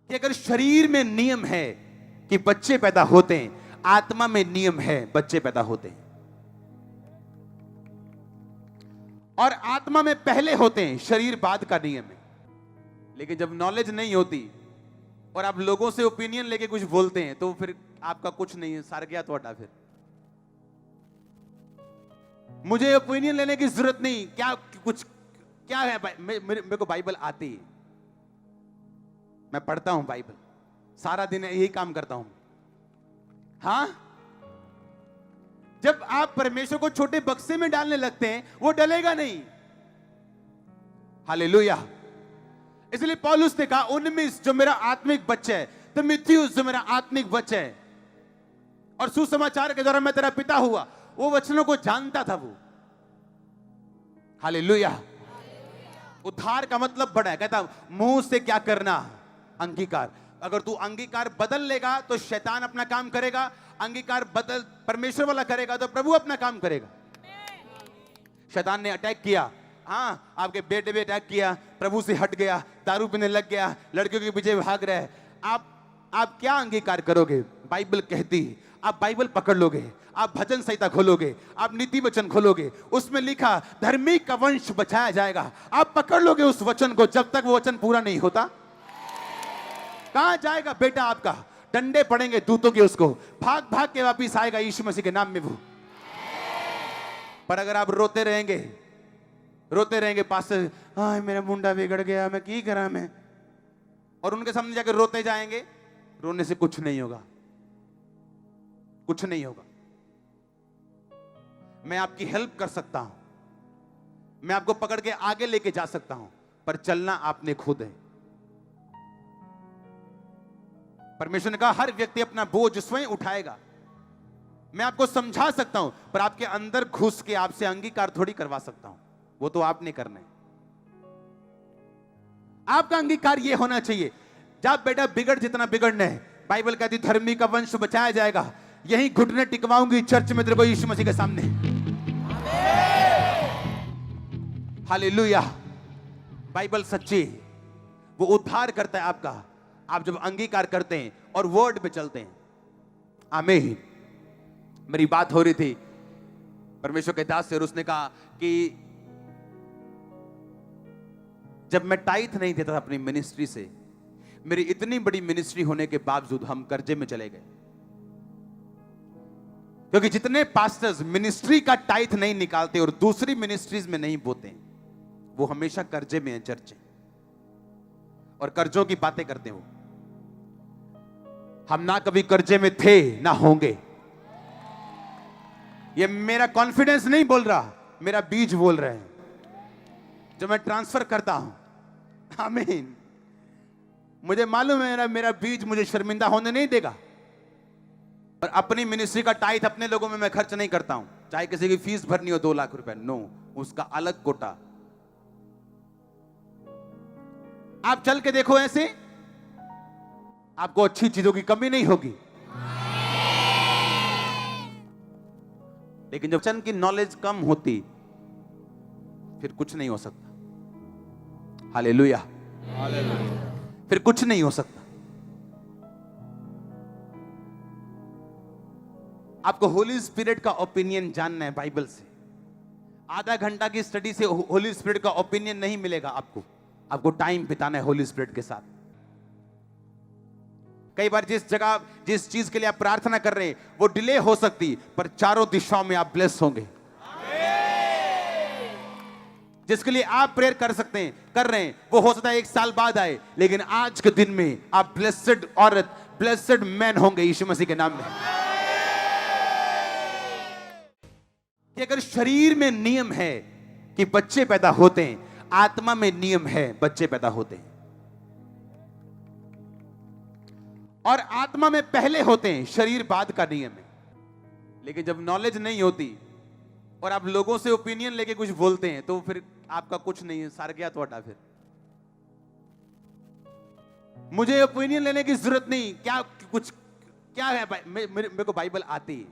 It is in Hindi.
कि अगर शरीर में नियम है कि बच्चे पैदा होते हैं, आत्मा में नियम है बच्चे पैदा होते हैं। और आत्मा में पहले होते हैं, शरीर बाद का नियम है। लेकिन जब नॉलेज नहीं होती और आप लोगों से ओपिनियन लेके कुछ बोलते हैं, तो फिर आपका कुछ नहीं है, सार गया थोड़ा। फिर मुझे ओपिनियन लेने की जरूरत नहीं, क्या है, मेरे को बाइबल आती है, मैं पढ़ता हूं बाइबल, सारा दिन यही काम करता हूं। हां, जब आप परमेश्वर को छोटे बक्से में डालने लगते हैं, वो डलेगा नहीं। हालेलुया। इसलिए पौलुस ने कहा, उनमें जो मेरा आत्मिक बच्चा है, तीमुथियुस जो मेरा आत्मिक बच्चा है, और सुसमाचार के द्वारा मैं तेरा पिता हुआ, वो वचनों को जानता था वो। हालेलुया। उद्धार का मतलब बड़ा है। कहता मुंह से क्या करना, अंगीकार। अगर तू अंगीकार बदल लेगा तो शैतान अपना काम करेगा, अंगीकार बदल परमेश्वर वाला करेगा तो प्रभु अपना काम करेगा। शैतान ने अटैक किया, हाँ, आपके बेटे पे अटैक किया, प्रभु से हट गया, दारू पीने लग गया, लड़कियों के पीछे भाग रहे। आप क्या अंगीकार करोगे? बाइबल कहती है, आप बाइबल पकड़ लोगे, आप भजन संहिता खोलोगे, आप नीति वचन खोलोगे, उसमें लिखा धर्मी का वंश बचाया जाएगा। आप पकड़ लोगे उस वचन को, जब तक वो वचन पूरा नहीं होता। कहां जाएगा बेटा आपका? डंडे पड़ेंगे दूतों के, उसको भाग भाग के वापिस आएगा यीशु मसीह के नाम में वो। पर अगर आप रोते रहेंगे पास्टर, हाँ मेरा मुंडा बिगड़ गया, मैं की करा मैं, और उनके सामने जाकर रोते जाएंगे, रोने से कुछ नहीं होगा, कुछ नहीं होगा। मैं आपकी हेल्प कर सकता हूं, मैं आपको पकड़ के आगे लेके जा सकता हूं, पर चलना आपने खुद है। परमेश्वर ने कहा हर व्यक्ति अपना बोझ स्वयं उठाएगा। मैं आपको समझा सकता हूं, पर आपके अंदर घुस के आपसे अंगीकार थोड़ी करवा सकता हूं, वो तो आपने करना है। आपका अंगीकार ये होना चाहिए, जब बेटा बिगड़ जितना बिगड़ना है, बाइबल कहती धर्मी का वंश बचाया जाएगा। यही घुटने टिकवाऊंगी चर्च में तेरे को यीशु मसीह के सामने। हालेलुया। बाइबल सच्ची, वो उद्धार करता है आपका, आप जब अंगीकार करते हैं और वर्ड पे चलते हैं। आमीन। मेरी बात हो रही थी परमेश्वर के दास से, और उसने कहा कि जब मैं टाइथ नहीं देता था अपनी मिनिस्ट्री से, मेरी इतनी बड़ी मिनिस्ट्री होने के बावजूद हम कर्जे में चले गए। क्योंकि जितने पास्टर्स मिनिस्ट्री का टाइथ नहीं निकालते और दूसरी मिनिस्ट्रीज में नहीं बोते, वो हमेशा कर्जे में है, चर्च और कर्जों की बातें करते हो। हम ना कभी कर्जे में थे ना होंगे। ये मेरा कॉन्फिडेंस नहीं बोल रहा, मेरा बीज बोल रहे हैं जो मैं ट्रांसफर करता हूं। आमीन। मुझे मालूम है मेरा बीज मुझे शर्मिंदा होने नहीं देगा। और अपनी मिनिस्ट्री का टाइथ अपने लोगों में मैं खर्च नहीं करता हूं, चाहे किसी की फीस भरनी हो 2 लाख रुपए, नो, उसका अलग कोटा। आप चल के देखो, ऐसे आपको अच्छी चीजों की कमी नहीं होगी। लेकिन जब वचन की नॉलेज कम होती, फिर कुछ नहीं हो सकता। हालेलुया। फिर कुछ नहीं हो सकता। आपको होली स्पिरिट का ओपिनियन जानना है बाइबल से। आधा घंटा की स्टडी से होली स्पिरिट का ओपिनियन नहीं मिलेगा आपको टाइम बिताना है होली स्पिरिट के साथ। कई बार जिस चीज के लिए आप प्रार्थना कर रहे हैं वो डिले हो सकती, पर चारों दिशाओं में आप ब्लेस होंगे। जिसके लिए आप प्रेयर कर रहे हैं, वो हो सकता है 1 साल बाद आए, लेकिन आज के दिन में आप ब्लेस्ड औरत, ब्लेस्ड मैन होंगे यीशु मसीह के नाम में। कि अगर शरीर में नियम है कि बच्चे पैदा होते हैं, आत्मा में नियम है बच्चे पैदा होते हैं। और आत्मा में पहले होते हैं, शरीर बाद का नियम है। लेकिन जब नॉलेज नहीं होती और आप लोगों से ओपिनियन लेके कुछ बोलते हैं, तो फिर आपका कुछ नहीं है, सार गया थोड़ा। फिर मुझे ओपिनियन लेने की जरूरत नहीं, क्या है, मेरे को बाइबल आती है,